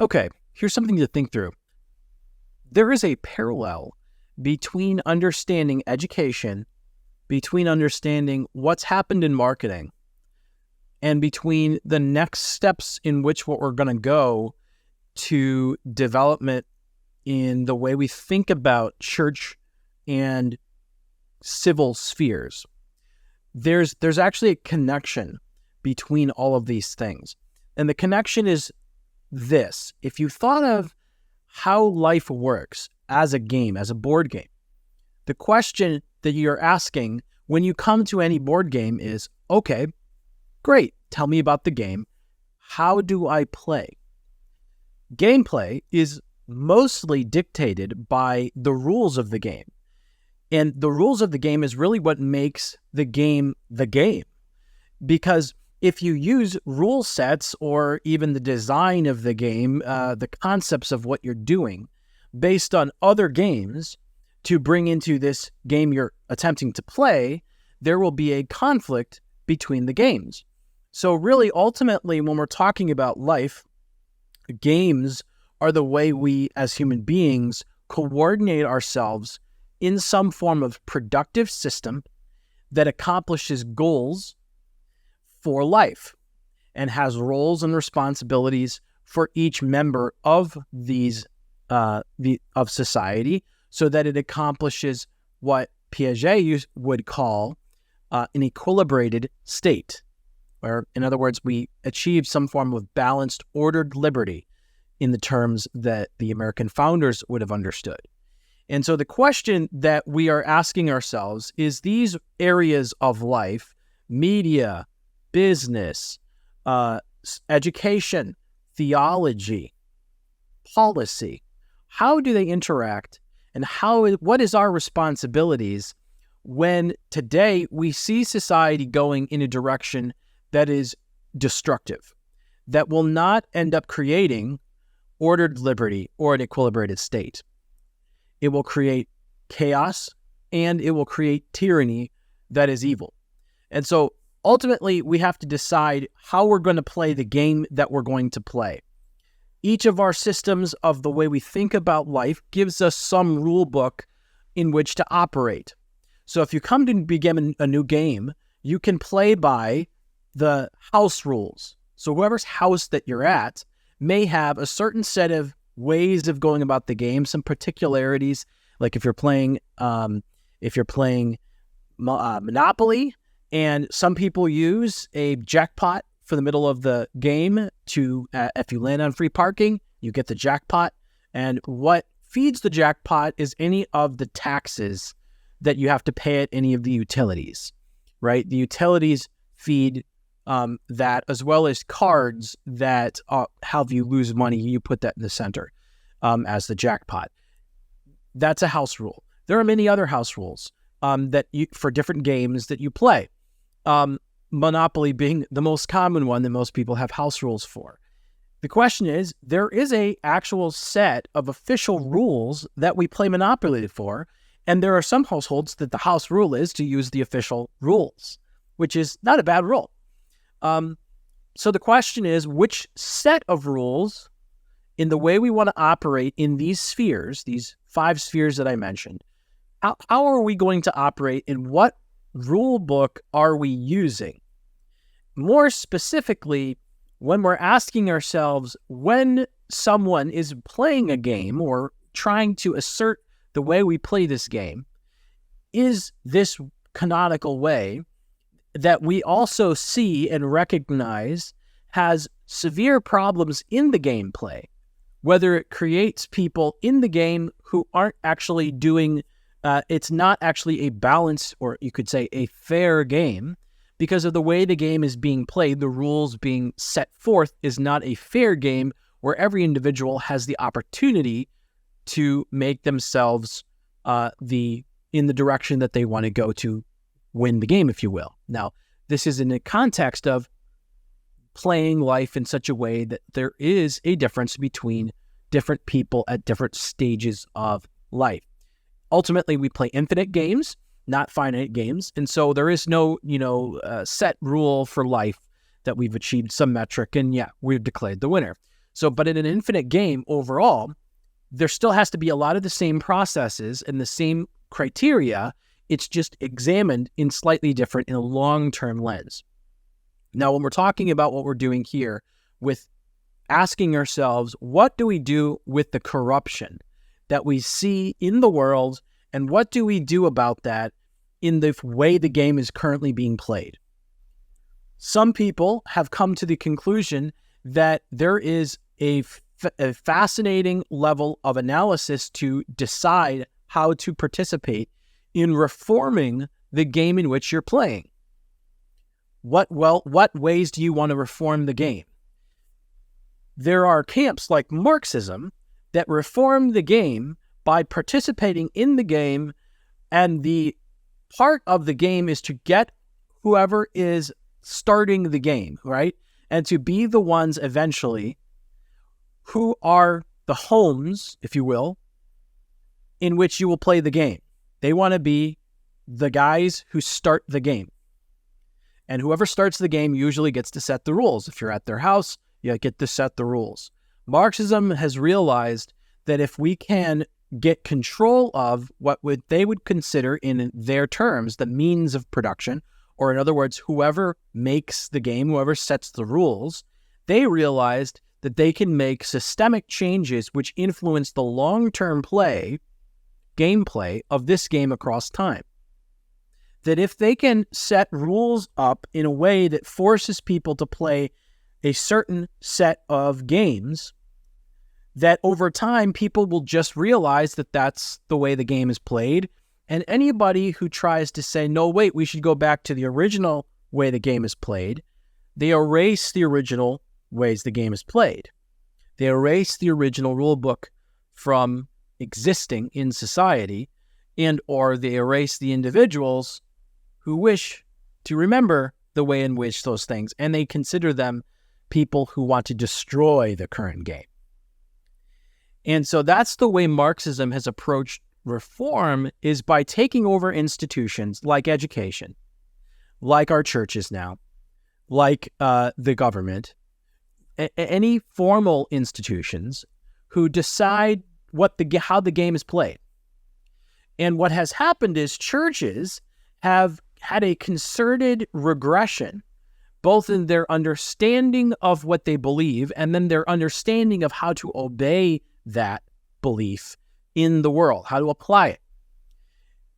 Okay, here's something to think through. There is a parallel between understanding education, between understanding what's happened in marketing, and between the next steps in which what we're going to go to development in the way we think about church and civil spheres. There's actually a connection between all of these things. And the connection is this. If you thought of how life works as a game, as a board game, the question that you're asking when you come to any board game is, okay, great, tell me about the game. How do I play? Gameplay is mostly dictated by the rules of the game. And the rules of the game is really what makes the game the game. Because if you use rule sets or even the design of the game, the concepts of what you're doing based on other games to bring into this game you're attempting to play, there will be a conflict between the games. So really, ultimately, when we're talking about life, games are the way we as human beings coordinate ourselves in some form of productive system that accomplishes goals for life and has roles and responsibilities for each member of these of society, so that it accomplishes what Piaget would call an equilibrated state, where, in other words, we achieve some form of balanced, ordered liberty in the terms that the American founders would have understood. And so the question that we are asking ourselves is, these areas of life, media, business, education, theology, policy, how do they interact, and what is our responsibilities when today we see society going in a direction that is destructive, that will not end up creating ordered liberty or an equilibrated state? It will create chaos, and it will create tyranny that is evil. And so ultimately, we have to decide how we're going to play the game that we're going to play. Each of our systems of the way we think about life gives us some rule book in which to operate. So if you come to begin a new game, you can play by the house rules. So whoever's house that you're at may have a certain set of ways of going about the game, some particularities. Like if you're playing Monopoly, and some people use a jackpot for the middle of the game to, if you land on free parking, you get the jackpot. And what feeds the jackpot is any of the taxes that you have to pay at any of the utilities, right? The utilities feed that, as well as cards that have you lose money. You put that in the center as the jackpot. That's a house rule. There are many other house rules for different games that you play. Monopoly being the most common one that most people have house rules for. The question is, there is a actual set of official rules that we play Monopoly for, and there are some households that the house rule is to use the official rules, which is not a bad rule. So the question is, which set of rules in the way we want to operate in these spheres, these 5 spheres that I mentioned, how are we going to operate, and what rule book are we using? More specifically, when we're asking ourselves, when someone is playing a game or trying to assert the way we play this game, is this canonical way that we also see and recognize has severe problems in the gameplay, whether it creates people in the game who aren't actually doing, it's not actually a balanced, or you could say a fair game, because of the way the game is being played. The rules being set forth is not a fair game where every individual has the opportunity to make themselves in the direction that they want to go to win the game, if you will. Now, this is in the context of playing life in such a way that there is a difference between different people at different stages of life. Ultimately, we play infinite games, not finite games. And so there is no, set rule for life that we've achieved some metric and we've declared the winner. So, but in an infinite game overall, there still has to be a lot of the same processes and the same criteria. It's just examined in slightly different, in a long-term lens. Now, when we're talking about what we're doing here with asking ourselves, what do we do with the corruption that we see in the world, and what do we do about that in the way the game is currently being played? Some people have come to the conclusion that there is a fascinating level of analysis to decide how to participate in reforming the game in which you're playing. What ways do you want to reform the game? There are camps like Marxism that reform the game by participating in the game, and the part of the game is to get whoever is starting the game, right? And to be the ones eventually who are the homes, if you will, in which you will play the game. They want to be the guys who start the game. And whoever starts the game usually gets to set the rules. If you're at their house, you get to set the rules. Marxism has realized that if we can get control of what they would consider in their terms the means of production, or in other words, whoever makes the game, whoever sets the rules, they realized that they can make systemic changes which influence the long-term gameplay of this game across time. That if they can set rules up in a way that forces people to play a certain set of games, that over time people will just realize that that's the way the game is played. And anybody who tries to say, no, wait, we should go back to the original way the game is played, they erase the original ways the game is played. They erase the original rule book from existing in society, and or they erase the individuals who wish to remember the way in which those things, and they consider them people who want to destroy the current game. And so that's the way Marxism has approached reform, is by taking over institutions like education, like our churches now, like the government, any formal institutions who decide how the game is played. And what has happened is churches have had a concerted regression, both in their understanding of what they believe and then their understanding of how to obey that belief in the world, how to apply it.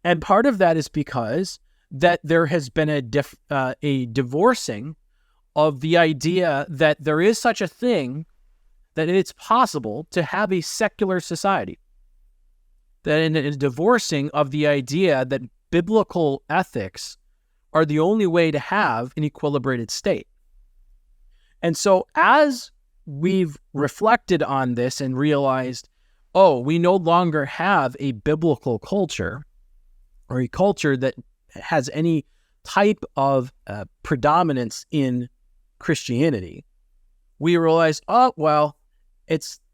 And part of that is because that there has been a divorcing of the idea that there is such a thing, that it's possible to have a secular society. That in a divorcing of the idea that biblical ethics are the only way to have an equilibrated state. And so as we've reflected on this and realized, we no longer have a biblical culture, or a culture that has any type of predominance in Christianity, we realize,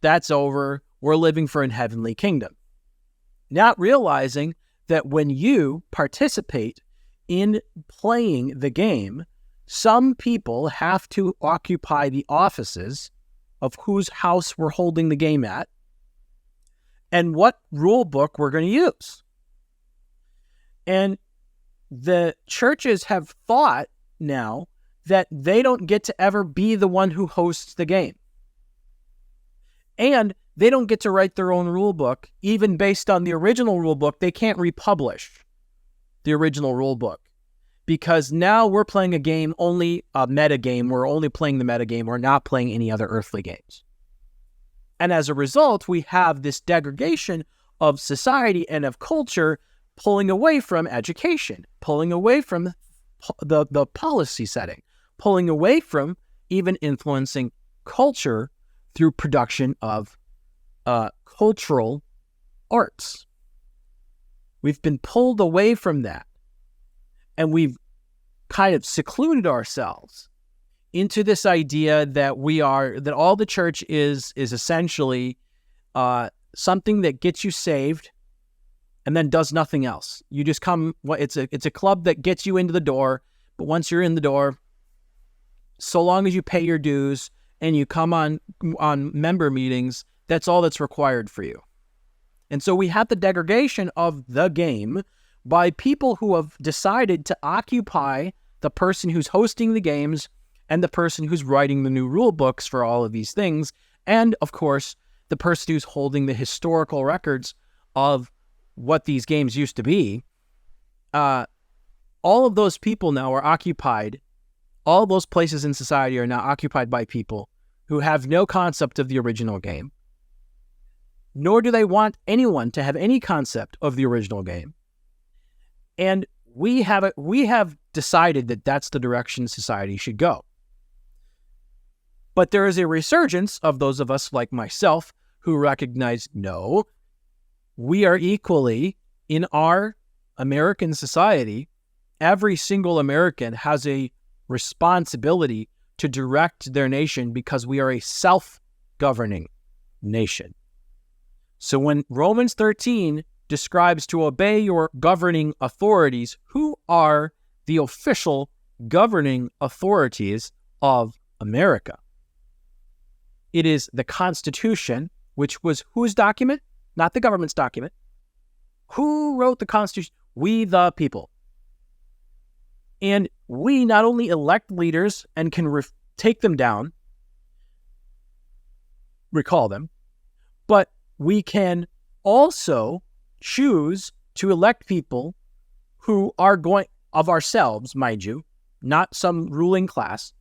that's over. We're living for a heavenly kingdom. Not realizing that when you participate in playing the game, some people have to occupy the offices of whose house we're holding the game at, and what rule book we're going to use. And the churches have thought now that they don't get to ever be the one who hosts the game. And they don't get to write their own rule book. Even based on the original rule book, they can't republish the original rule book. Because now we're playing a game, only a meta game. We're only playing the meta game. We're not playing any other earthly games. And as a result, we have this degradation of society and of culture, pulling away from education, pulling away from the policy setting, pulling away from even influencing culture through production of cultural arts. We've been pulled away from that, and we've kind of secluded ourselves into this idea that that all the church is essentially something that gets you saved and then does nothing else. You just come, it's a club that gets you into the door, but once you're in the door, so long as you pay your dues and you come on member meetings, that's all that's required for you. And so we have the degradation of the game by people who have decided to occupy the person who's hosting the games and the person who's writing the new rule books for all of these things, and of course, the person who's holding the historical records of what these games used to be. All of those people now are occupied. All those places in society are now occupied by people who have no concept of the original game, nor do they want anyone to have any concept of the original game. And we have decided that that's the direction society should go. But there is a resurgence of those of us like myself who recognize, no, we are equally in our American society. Every single American has a responsibility to direct their nation because we are a self-governing nation. So when Romans 13 describes to obey your governing authorities, who are the official governing authorities of America? It is the Constitution, which was whose document? Not the government's document. Who wrote the Constitution? We the people. And we not only elect leaders and can take them down, recall them, but we can also choose to elect people who are going, of ourselves, mind you, not some ruling class,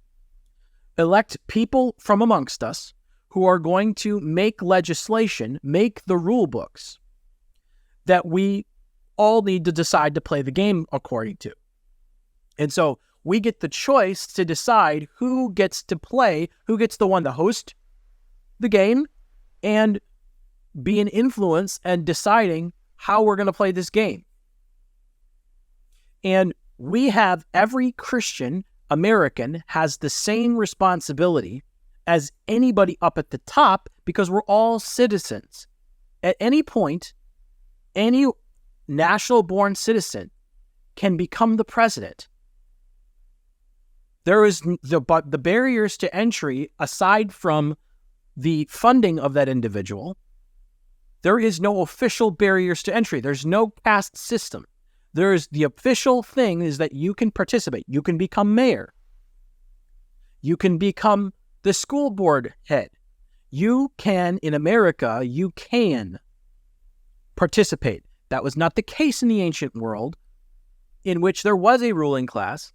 elect people from amongst us who are going to make legislation, make the rule books that we all need to decide to play the game according to. And so we get the choice to decide who gets to play, who gets the one to host the game and be an influence and deciding how we're going to play this game. And we have, every Christian American has the same responsibility as anybody up at the top because we're all citizens. At any point, any national-born citizen can become the president. There is the barriers to entry, aside from the funding of that individual, there is no official barriers to entry. There's no caste system. There's the official thing is that you can participate. You can become mayor. You can become the school board head. You can, in America, you can participate. That was not the case in the ancient world, in which there was a ruling class,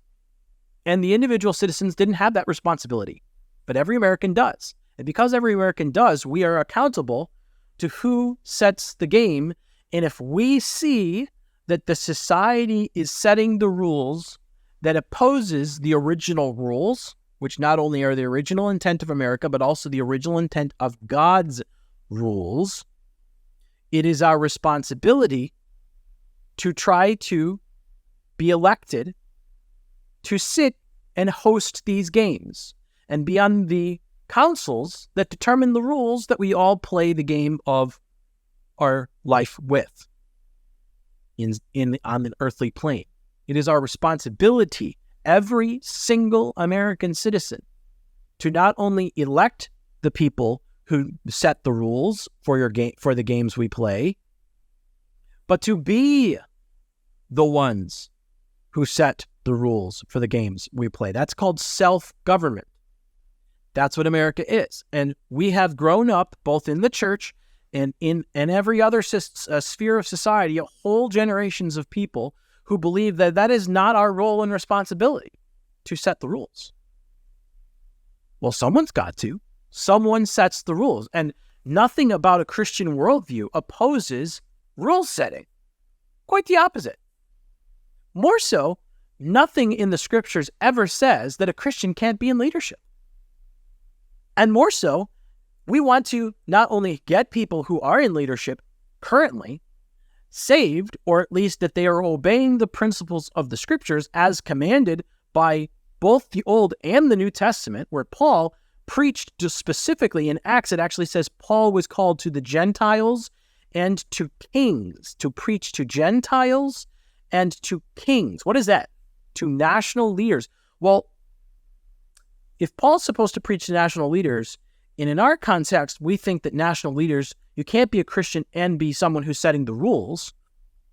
and the individual citizens didn't have that responsibility. But every American does. And because every American does, we are accountable to who sets the game. And if we see that the society is setting the rules that opposes the original rules, which not only are the original intent of America, but also the original intent of God's rules, it is our responsibility to try to be elected to sit and host these games and be on the councils that determine the rules that we all play the game of our life with on the earthly plane. It is our responsibility, every single American citizen, to not only elect the people who set the rules for the games we play, but to be the ones who set the rules for the games we play. That's called self-government. That's what America is. And we have grown up, both in the church and in every other sphere of society, whole generations of people who believe that that is not our role and responsibility to set the rules. Well, someone's got to. Someone sets the rules. And nothing about a Christian worldview opposes rule setting. Quite the opposite. More so, nothing in the scriptures ever says that a Christian can't be in leadership. And more so, we want to not only get people who are in leadership currently saved, or at least that they are obeying the principles of the scriptures as commanded by both the Old and the New Testament, where Paul preached specifically in Acts. It actually says Paul was called to the Gentiles and to kings, to preach to Gentiles and to kings. What is that? To national leaders. Well, if Paul's supposed to preach to national leaders, and in our context, we think that national leaders, you can't be a Christian and be someone who's setting the rules,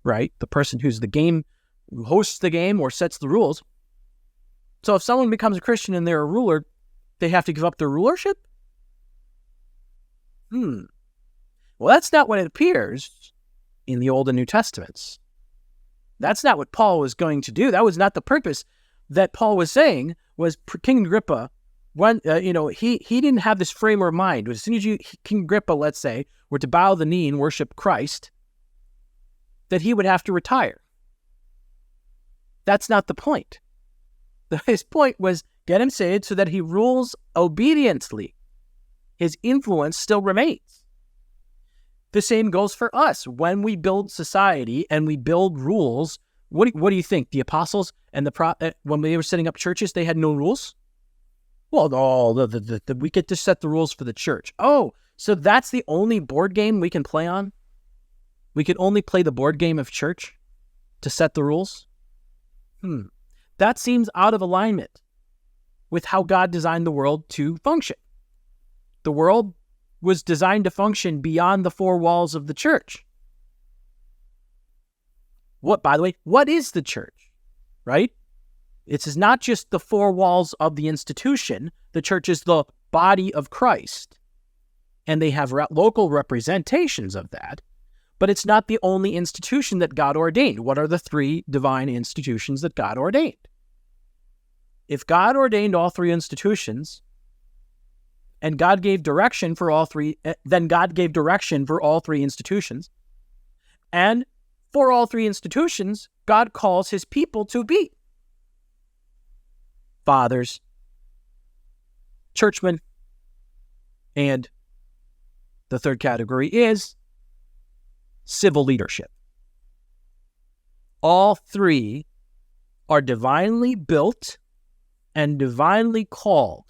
right? The person who hosts the game or sets the rules. So if someone becomes a Christian and they're a ruler, they have to give up their rulership? Well, that's not what it appears in the Old and New Testaments. That's not what Paul was going to do. That was not the purpose. That Paul was saying was King Agrippa, when he didn't have this frame of mind. As soon as King Agrippa, let's say, were to bow the knee and worship Christ, that he would have to retire. That's not the point. His point was get him saved so that he rules obediently. His influence still remains. The same goes for us. When we build society and we build rules, what do you think? The apostles and when they were setting up churches, they had no rules? Well, no, we get to set the rules for the church. Oh, so that's the only board game we can play on? We can only play the board game of church to set the rules? That seems out of alignment with how God designed the world to function. The world was designed to function beyond the four walls of the church. By the way, what is the church? Right? It's not just the four walls of the institution. The church is the body of Christ. And they have local representations of that. But it's not the only institution that God ordained. What are the three divine institutions that God ordained? If God ordained all three institutions, and God gave direction for all three, then God gave direction for all three institutions. And for all three institutions, God calls his people to be fathers, churchmen, and the third category is civil leadership. All three are divinely built and divinely called.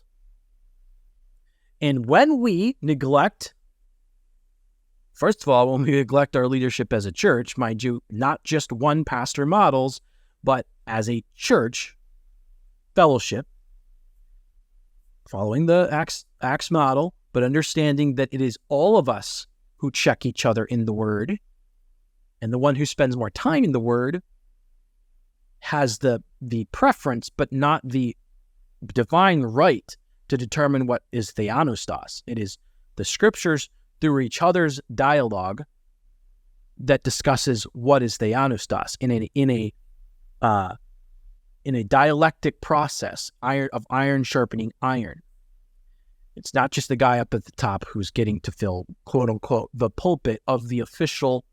And when we neglect, first of all, when we neglect our leadership as a church, mind you, not just one pastor models, but as a church fellowship, following the Acts model, but understanding that it is all of us who check each other in the Word, and the one who spends more time in the Word has the preference, but not the divine right to determine what is theanostos. It is the Scriptures through each other's dialogue that discusses what is theanostos in a dialectic process, of iron sharpening iron. It's not just the guy up at the top who's getting to fill, quote unquote, the pulpit of the official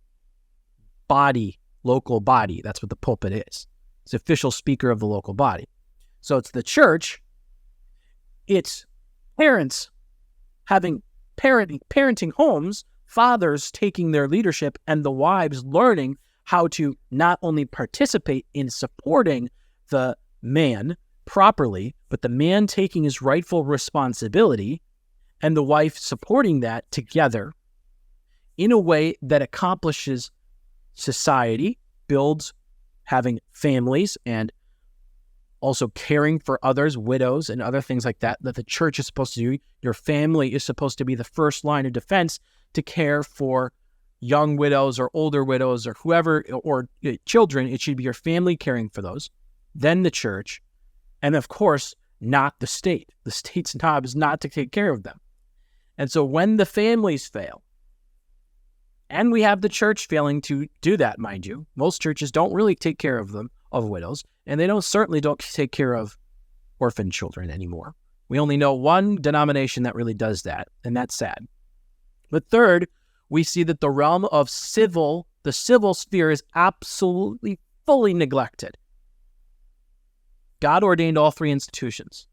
body, local body. That's what the pulpit is. It's the official speaker of the local body. So it's the church, it's parents having parenting homes, fathers taking their leadership, and the wives learning how to not only participate in supporting the man properly, but the man taking his rightful responsibility and the wife supporting that together in a way that accomplishes society, builds having families, and also caring for others, widows, and other things like that the church is supposed to do. Your family is supposed to be the first line of defense to care for young widows or older widows or whoever, or children. It should be your family caring for those, then the church, and of course, not the state. The state's job is not to take care of them. And so when the families fail, and we have the church failing to do that, mind you, most churches don't really take care of widows, and they certainly don't take care of orphan children anymore. We only know one denomination that really does that, and that's sad. But third, we see that the realm of the civil sphere is absolutely fully neglected. God ordained all three institutions.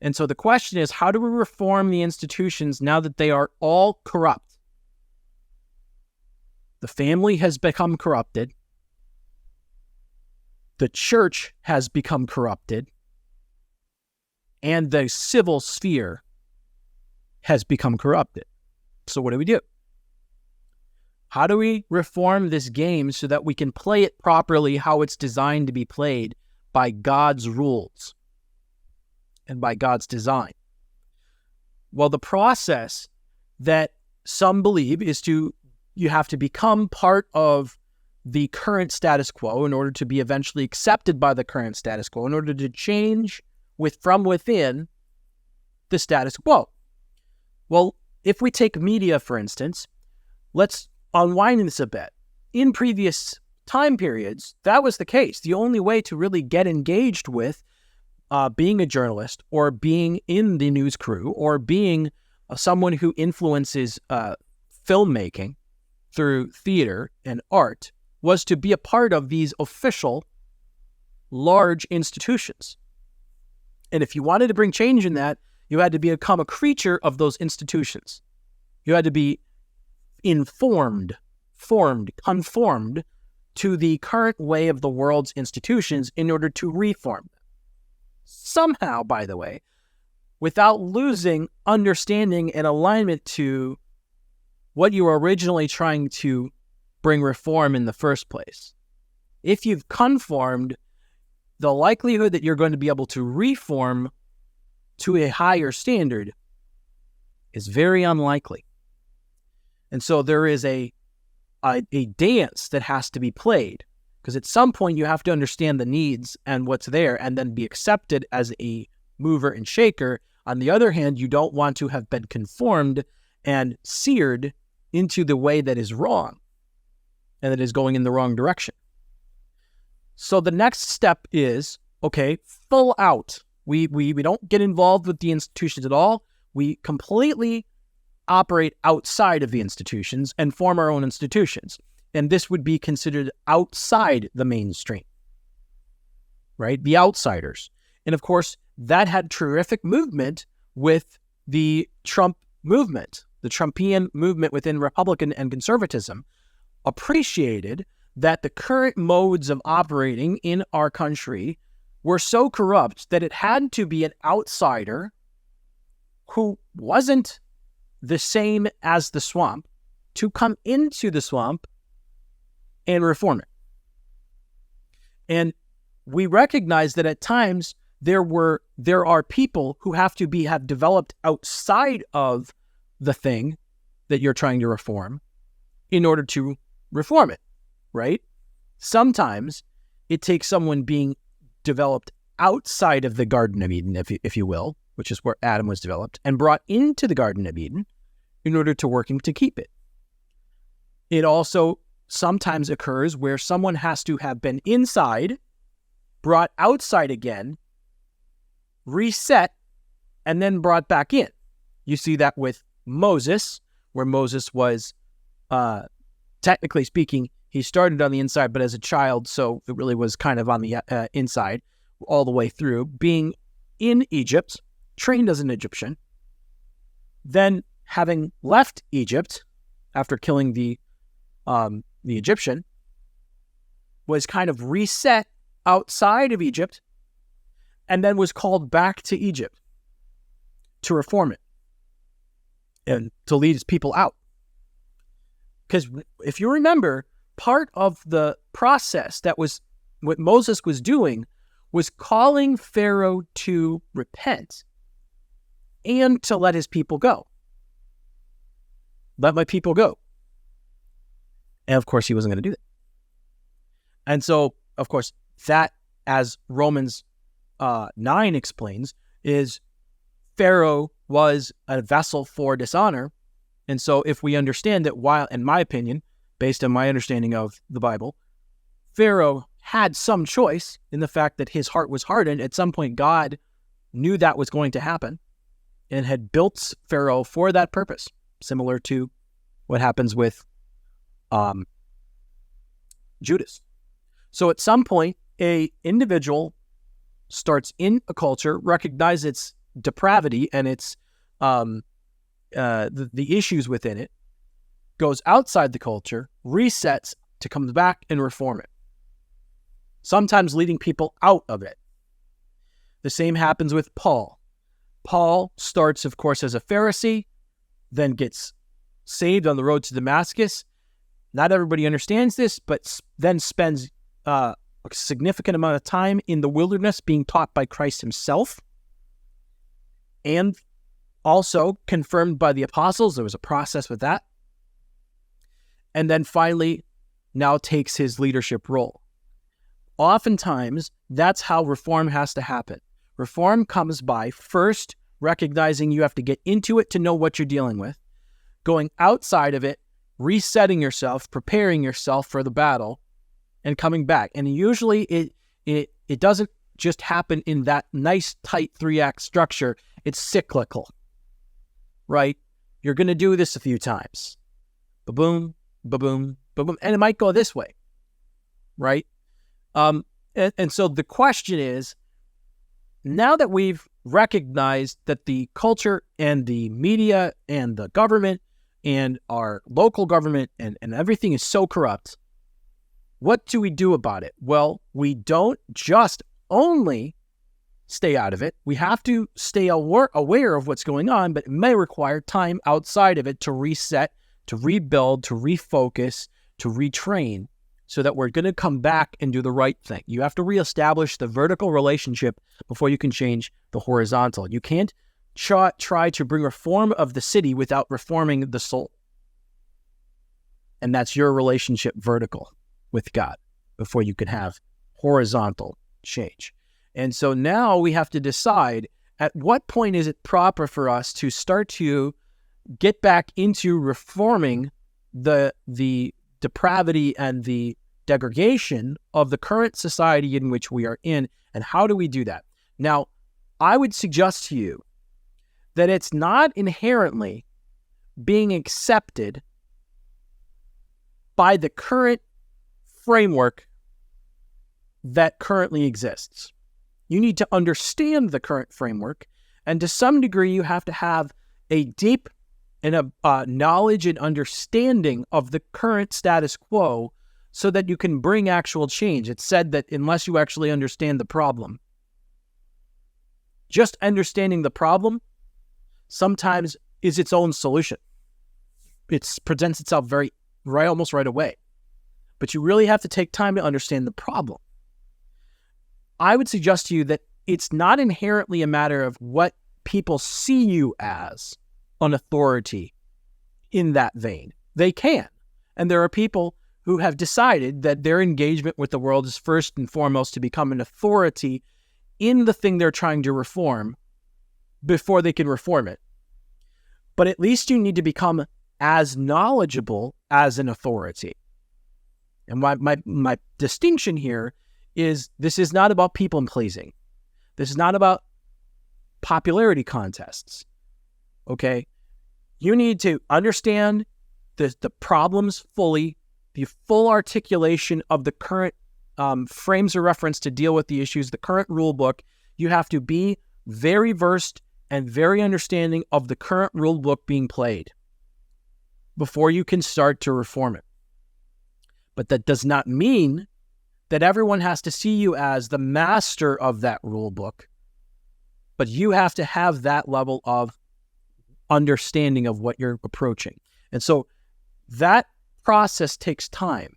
And so the question is, how do we reform the institutions now that they are all corrupt? The family has become corrupted. The church has become corrupted. And the civil sphere has become corrupted. So what do we do? How do we reform this game so that we can play it properly how it's designed to be played by God's rules? and by God's design. Well, the process that some believe is you have to become part of the current status quo in order to be eventually accepted by the current status quo, in order to change from within the status quo. Well, if we take media, for instance, let's unwind this a bit. In previous time periods, that was the case. The only way to really get engaged with being a journalist or being in the news crew or being someone who influences filmmaking through theater and art was to be a part of these official large institutions. And if you wanted to bring change in that, you had to become a creature of those institutions. You had to be conformed to the current way of the world's institutions in order to reform them. Somehow, by the way, without losing understanding and alignment to what you were originally trying to bring reform in the first place. If you've conformed, the likelihood that you're going to be able to reform to a higher standard is very unlikely. And so there is a dance that has to be played, because at some point you have to understand the needs and what's there and then be accepted as a mover and shaker. On the other hand, you don't want to have been conformed and seared into the way that is wrong and that is going in the wrong direction. So the next step is, okay, full out. We don't get involved with the institutions at all. We completely operate outside of the institutions and form our own institutions. And this would be considered outside the mainstream, right? The outsiders. And of course, that had terrific movement with the Trump movement. The Trumpian movement within Republican and conservatism appreciated that the current modes of operating in our country were so corrupt that it had to be an outsider who wasn't the same as the swamp to come into the swamp and reform it. And we recognize that at times there are people who have developed outside of the thing that you're trying to reform in order to reform it, right? Sometimes it takes someone being developed outside of the Garden of Eden, if you will, which is where Adam was developed, and brought into the Garden of Eden in order to working to keep it. It also sometimes occurs where someone has to have been inside, brought outside again, reset, and then brought back in. You see that with Moses, where Moses was, technically speaking, he started on the inside, but as a child, so it really was kind of on the inside all the way through, being in Egypt, trained as an Egyptian, then having left Egypt after killing the Egyptian, was kind of reset outside of Egypt, and then was called back to Egypt to reform it and to lead his people out. Because if you remember, part of the process that was what Moses was doing was calling Pharaoh to repent and to let his people go. Let my people go. And of course, he wasn't going to do that. And so, of course, that, as Romans 9 explains, is Pharaoh was a vessel for dishonor. And so if we understand that, while, in my opinion, based on my understanding of the Bible, Pharaoh had some choice in the fact that his heart was hardened. At some point, God knew that was going to happen and had built Pharaoh for that purpose, similar to what happens with Judas. So at some point, a individual starts in a culture, recognizes its depravity and its the issues within it, goes outside the culture, resets to come back and reform it, sometimes leading people out of it. The same happens with Paul. Paul starts, of course, as a Pharisee, then gets saved on the road to Damascus. Not everybody understands this, but then spends a significant amount of time in the wilderness being taught by Christ himself. and also confirmed by the apostles. There was a process with that. And then finally, now takes his leadership role. Oftentimes, that's how reform has to happen. Reform comes by first recognizing you have to get into it to know what you're dealing with, going outside of it, resetting yourself, preparing yourself for the battle, and coming back. And usually it doesn't just happen in that nice, tight 3-act structure. It's cyclical, right? You're going to do this a few times. Ba-boom, ba-boom, ba-boom. And it might go this way, right? And so the question is, now that we've recognized that the culture and the media and the government and our local government and everything is so corrupt, what do we do about it? Well, we don't just only stay out of it. We have to stay aware of what's going on, but it may require time outside of it to reset, to rebuild, to refocus, to retrain, so that we're going to come back and do the right thing. You have to reestablish the vertical relationship before you can change the horizontal. You can't try to bring reform of the city without reforming the soul. And that's your relationship vertical with God before you can have horizontal change. And so now we have to decide, at what point is it proper for us to start to get back into reforming the depravity and the degradation of the current society in which we are in, and how do we do that? Now, I would suggest to you that it's not inherently being accepted by the current framework that currently exists. You need to understand the current framework, and to some degree you have to have a deep and a knowledge and understanding of the current status quo so that you can bring actual change. It's said that unless you actually understand the problem, just understanding the problem sometimes is its own solution. It presents itself almost right away. But you really have to take time to understand the problem. I would suggest to you that it's not inherently a matter of what people see you as an authority in that vein. They can. And there are people who have decided that their engagement with the world is first and foremost to become an authority in the thing they're trying to reform before they can reform it. But at least you need to become as knowledgeable as an authority. And my distinction here is, this is not about people pleasing. This is not about popularity contests. Okay? You need to understand the problems fully, the full articulation of the current frames of reference to deal with the issues, the current rule book. You have to be very versed and very understanding of the current rule book being played before you can start to reform it. But that does not mean that everyone has to see you as the master of that rule book, but you have to have that level of understanding of what you're approaching. And so that process takes time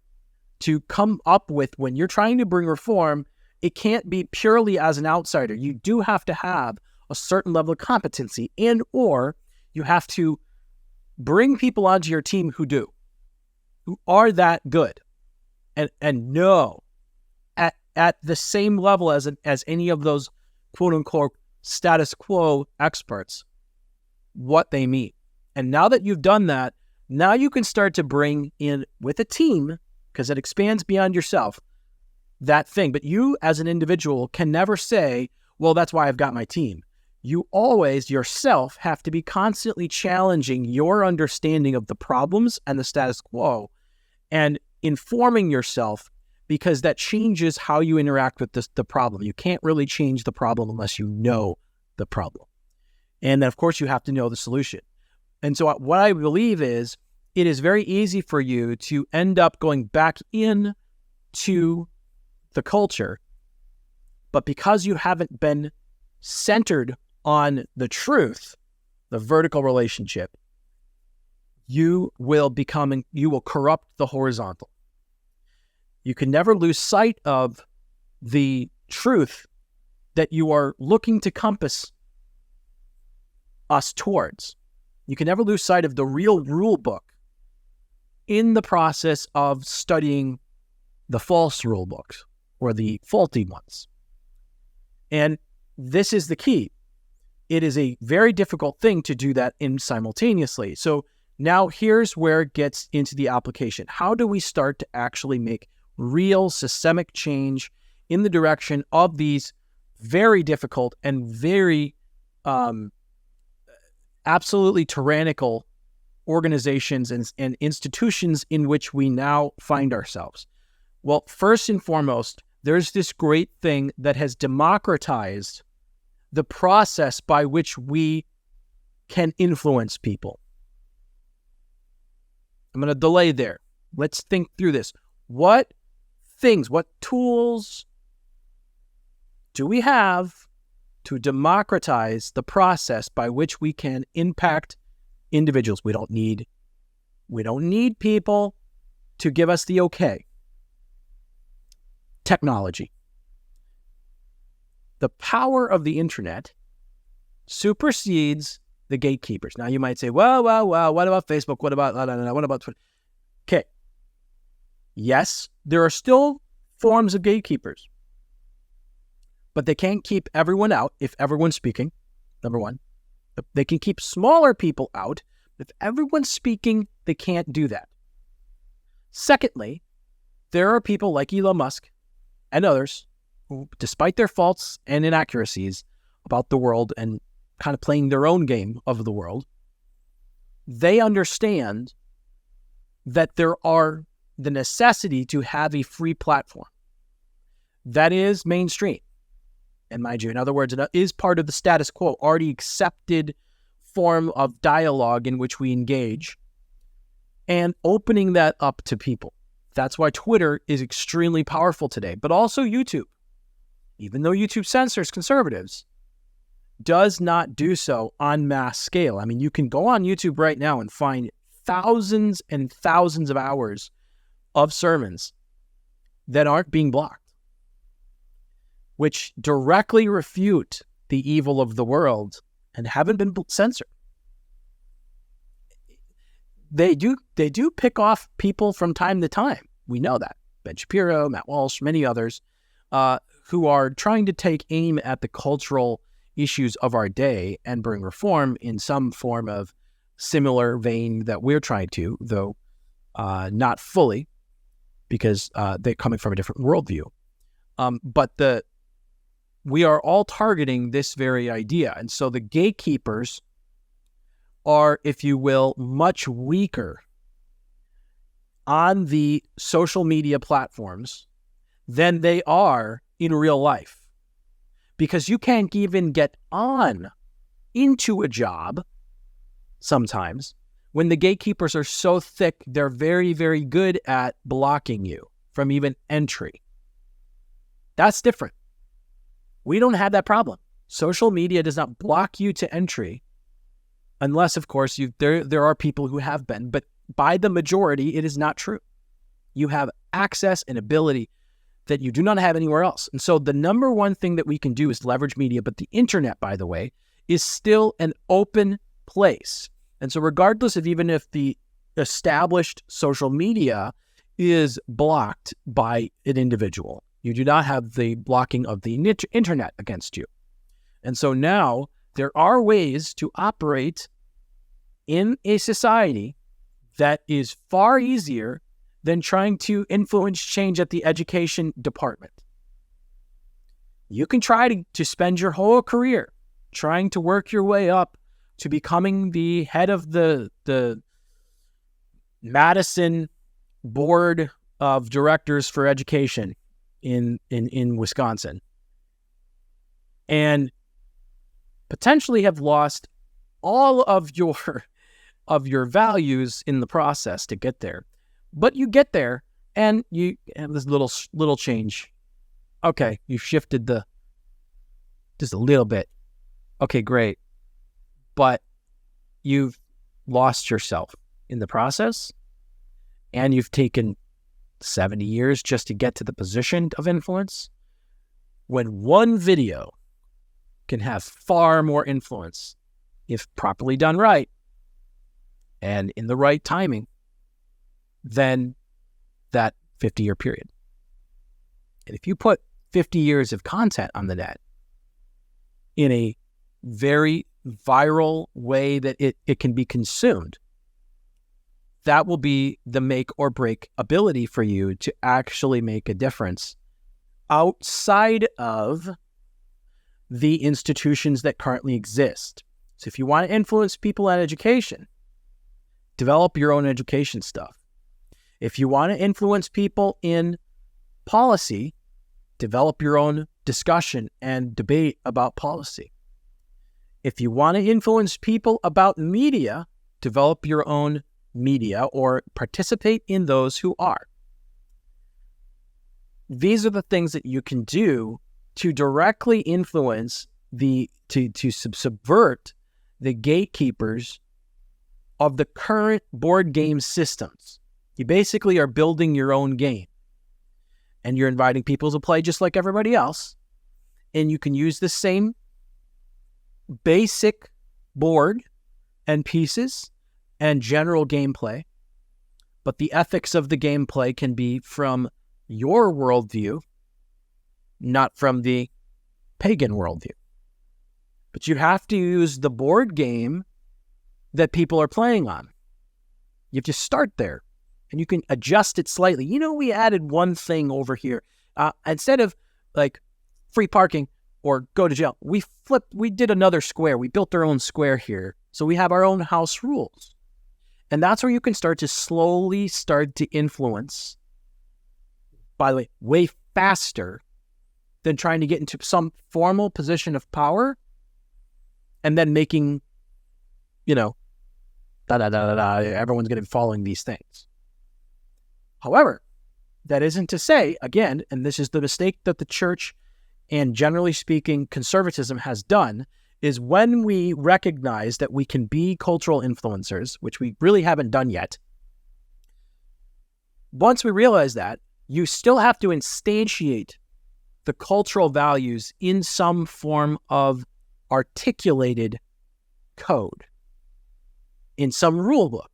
to come up with. When you're trying to bring reform, it can't be purely as an outsider. You do have to have a certain level of competency, and or you have to bring people onto your team who are that good and know at the same level as any of those quote unquote status quo experts what they mean. And now that you've done that, now you can start to bring in with a team, because it expands beyond yourself, that thing. But you as an individual can never say, well, that's why I've got my team. You always yourself have to be constantly challenging your understanding of the problems and the status quo and informing yourself, because that changes how you interact with the problem. You can't really change the problem unless you know the problem. And then, of course, you have to know the solution. And so what I believe is, it is very easy for you to end up going back in to the culture, but because you haven't been centered on the truth, the vertical relationship, you will corrupt the horizontal. You can never lose sight of the truth that you are looking to compass us towards. You can never lose sight of the real rule book in the process of studying the false rule books or the faulty ones. And this is the key. It is a very difficult thing to do that in simultaneously. So now here's where it gets into the application. How do we start to actually make real systemic change in the direction of these very difficult and very absolutely tyrannical organizations and institutions in which we now find ourselves? Well, first and foremost, there's this great thing that has democratized the process by which we can influence people. I'm going to delay there. Let's think through this. What tools do we have to democratize the process by which we can impact individuals? We don't need people to give us the okay. Technology. The power of the internet supersedes the gatekeepers. Now you might say, well, what about Facebook? What about Twitter? Okay. Yes, there are still forms of gatekeepers, but they can't keep everyone out if everyone's speaking, number one. They can keep smaller people out. If everyone's speaking, they can't do that. Secondly, there are people like Elon Musk and others who, despite their faults and inaccuracies about the world and kind of playing their own game of the world, they understand that there are the necessity to have a free platform that is mainstream. And mind you, in other words, it is part of the status quo, already accepted form of dialogue in which we engage, and opening that up to people. That's why Twitter is extremely powerful today, but also YouTube. Even though YouTube censors conservatives, does not do so on mass scale. I mean, you can go on YouTube right now and find thousands and thousands of hours of sermons that aren't being blocked, which directly refute the evil of the world and haven't been censored. They do pick off people from time to time. We know that. Ben Shapiro, Matt Walsh, many others who are trying to take aim at the cultural issues of our day and bring reform in some form of similar vein that we're trying to, though not fully, because they're coming from a different worldview. But we are all targeting this very idea. And so the gatekeepers are, if you will, much weaker on the social media platforms than they are in real life. Because you can't even get on into a job sometimes when the gatekeepers are so thick, they're very, very good at blocking you from even entry. That's different. We don't have that problem. Social media does not block you to entry unless, of course, there are people who have been, but by the majority, it is not true. You have access and ability that you do not have anywhere else. And so the number one thing that we can do is leverage media, but the internet, by the way, is still an open place. And so regardless of even if the established social media is blocked by an individual, you do not have the blocking of the internet against you. And so now there are ways to operate in a society that is far easier than trying to influence change at the education department. You can try to spend your whole career trying to work your way up to becoming the head of the Madison Board of Directors for Education in Wisconsin, and potentially have lost all of your values in the process to get there. But you get there, and you have this little change. Okay, you've shifted just a little bit. Okay, great. But you've lost yourself in the process, and you've taken 70 years just to get to the position of influence, when one video can have far more influence if properly done right and in the right timing, than that 50-year period. And if you put 50 years of content on the net in a very viral way that it can be consumed, that will be the make or break ability for you to actually make a difference outside of the institutions that currently exist. So if you want to influence people in education, develop your own education stuff. If you want to influence people in policy, develop your own discussion and debate about policy. If you want to influence people about media, develop your own media or participate in those who are. These are the things that you can do to directly influence to subvert the gatekeepers of the current board game systems. You basically are building your own game, and you're inviting people to play just like everybody else. And you can use the same basic board and pieces and general gameplay, but the ethics of the gameplay can be from your worldview, not from the pagan worldview. But you have to use the board game that people are playing on. You have to start there, and you can adjust it slightly. We added one thing over here. Instead of like free parking or go to jail, we did another square. We built our own square here. So we have our own house rules. And that's where you can start to slowly start to influence, by the way, way faster than trying to get into some formal position of power and then making, everyone's going to be following these things. However, that isn't to say, again, and this is the mistake that the church and generally speaking conservatism has done, is when we recognize that we can be cultural influencers, which we really haven't done yet. Once we realize that, you still have to instantiate the cultural values in some form of articulated code, in some rule book.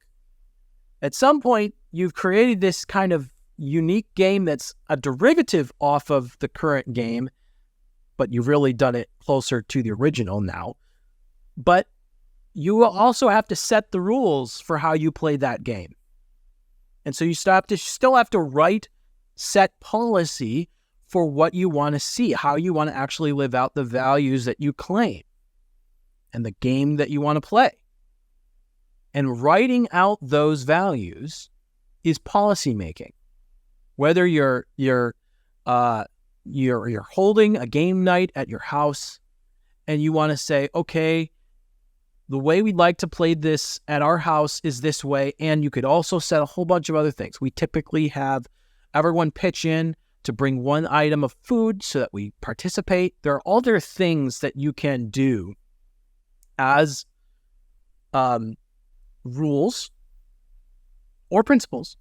At some point, you've created this kind of unique game that's a derivative off of the current game, but you've really done it closer to the original now. But you will also have to set the rules for how you play that game. And so you still have to write set policy for what you want to see, how you want to actually live out the values that you claim and the game that you want to play. And writing out those values is policymaking. Whether you're holding a game night at your house and you want to say, okay, the way we'd like to play this at our house is this way, and you could also set a whole bunch of other things. We typically have everyone pitch in to bring one item of food so that we participate. There are other things that you can do as rules or principles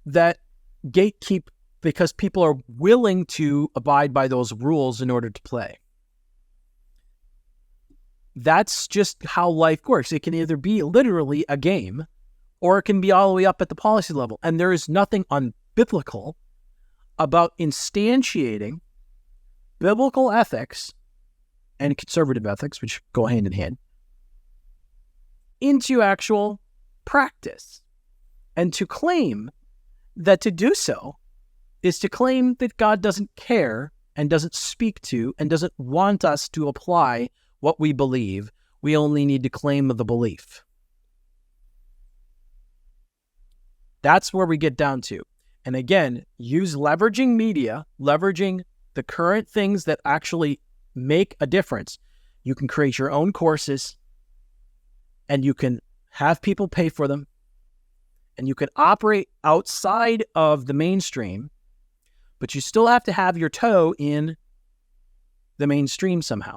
that gatekeep, because people are willing to abide by those rules in order to play. That's just how life works. It can either be literally a game, or it can be all the way up at the policy level. And there is nothing unbiblical about instantiating biblical ethics and conservative ethics, which go hand in hand, into actual practice. And to claim that to do so is to claim that God doesn't care and doesn't speak to and doesn't want us to apply what we believe. We only need to claim the belief. That's where we get down to. And again, use leveraging media, leveraging the current things that actually make a difference. You can create your own courses, and you can have people pay for them, and you can operate outside of the mainstream, but you still have to have your toe in the mainstream somehow.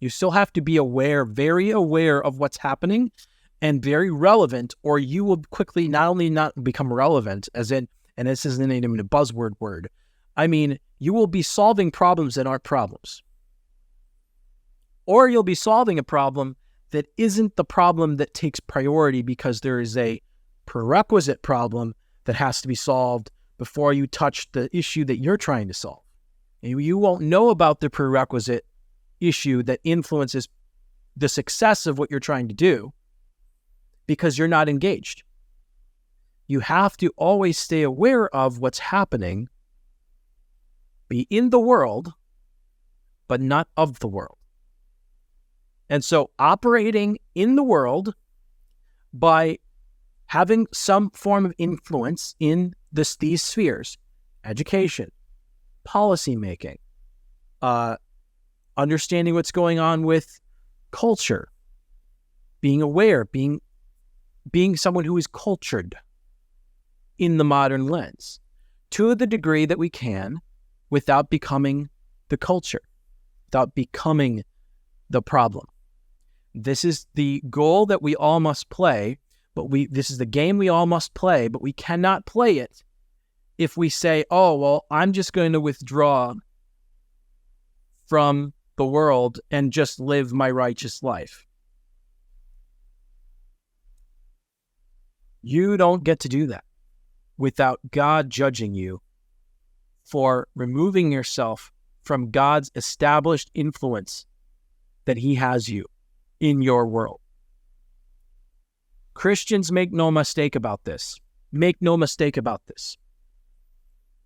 You still have to be aware, very aware of what's happening and very relevant, or you will quickly not only not become relevant, as in, and this isn't even a buzzword word, I mean, you will be solving problems that aren't problems. Or you'll be solving a problem that isn't the problem that takes priority because there is a prerequisite problem that has to be solved before you touch the issue that you're trying to solve. And you won't know about the prerequisite issue that influences the success of what you're trying to do because you're not engaged. You have to always stay aware of what's happening, be in the world, but not of the world. And so operating in the world by having some form of influence in these spheres, education, policymaking, understanding what's going on with culture, being aware, being someone who is cultured in the modern lens, to the degree that we can, without becoming the culture, without becoming the problem. This is the goal that we all must play, but this is the game we all must play, but we cannot play it if we say, oh, well, I'm just going to withdraw from the world and just live my righteous life. You don't get to do that without God judging you for removing yourself from God's established influence that he has you in your world. Christians, make no mistake about this. Make no mistake about this.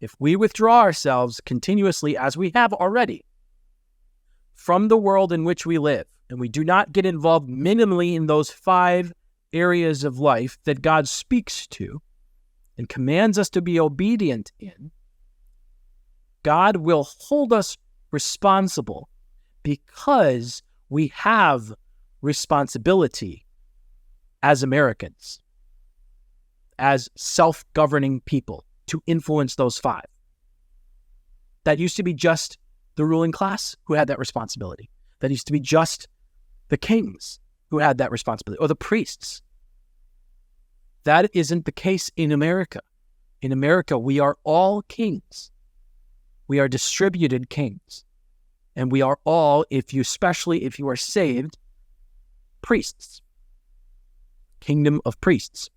If we withdraw ourselves continuously, as we have already, from the world in which we live, and we do not get involved minimally in those 5 areas of life that God speaks to and commands us to be obedient in, God will hold us responsible because we have responsibility as Americans, as self-governing people, to influence those 5. That used to be just the ruling class who had that responsibility. That used to be just the kings who had that responsibility, or the priests. That isn't the case in America. In America, we are all kings. We are distributed kings. And we are all, especially if you are saved, priests. Kingdom of priests.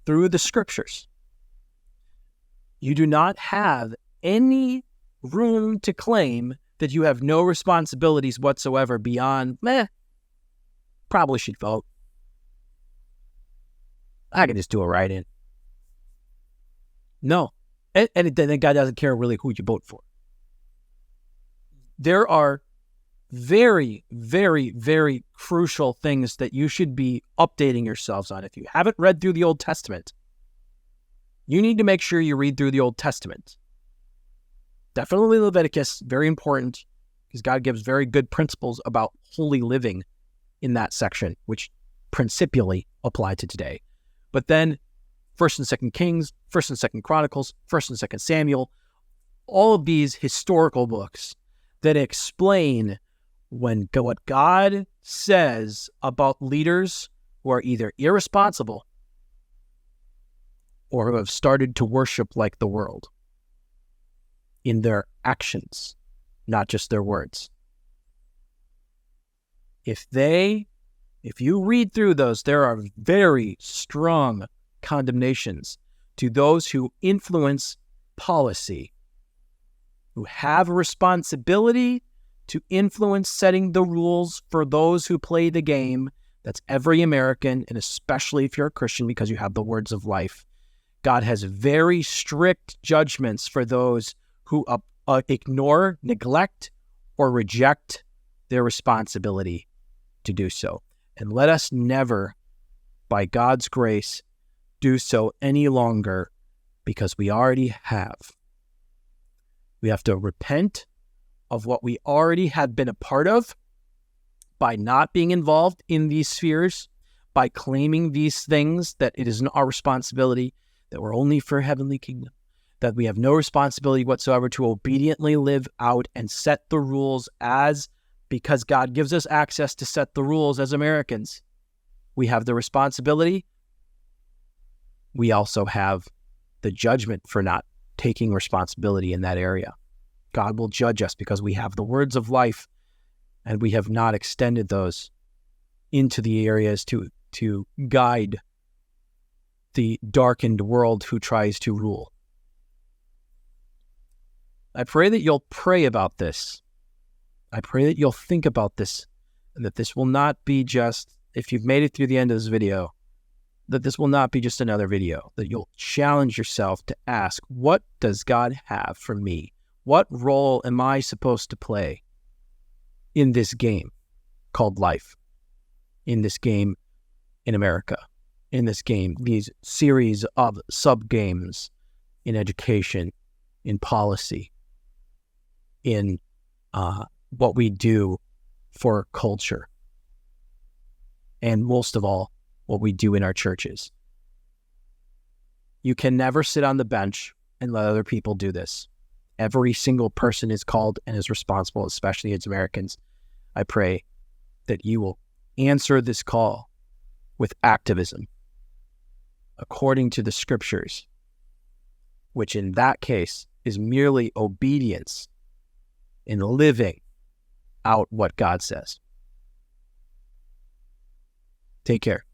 Through the scriptures, you do not have any room to claim that you have no responsibilities whatsoever beyond, probably should vote. I can just do a write-in. No. And then God doesn't care really who you vote for. There are very, very, very crucial things that you should be updating yourselves on. If you haven't read through the Old Testament, you need to make sure you read through the Old Testament. Definitely Leviticus, very important, because God gives very good principles about holy living in that section, which principially apply to today. But then 1st and 2nd Kings, 1st and 2nd Chronicles, 1st and 2nd Samuel, all of these historical books that explain what God says about leaders who are either irresponsible or who have started to worship like the world in their actions, not just their words. If you read through those, there are very strong condemnations to those who influence policy, who have a responsibility to influence setting the rules for those who play the game. That's every American, and especially if you're a Christian, because you have the words of life. God has very strict judgments for those who ignore, neglect, or reject their responsibility to do so. And let us never, by God's grace, do so any longer, because we already have. We have to repent of what we already have been a part of by not being involved in these spheres, by claiming these things that it isn't our responsibility, that we're only for heavenly kingdom, that we have no responsibility whatsoever to obediently live out and set the rules because God gives us access to set the rules as Americans. We have the responsibility. We also have the judgment for not taking responsibility in that area. God will judge us because we have the words of life and we have not extended those into the areas to guide the darkened world who tries to rule. I pray that you'll pray about this. I pray that you'll think about this, and that this will not be just, if you've made it through the end of this video, that this will not be just another video, that you'll challenge yourself to ask, what does God have for me? What role am I supposed to play in this game called life, in this game in America, in this game, these series of sub-games in education, in policy, in what we do for culture, and most of all, what we do in our churches. You can never sit on the bench and let other people do this. Every single person is called and is responsible, especially as Americans. I pray that you will answer this call with activism according to the scriptures, which in that case is merely obedience in living out what God says. Take care.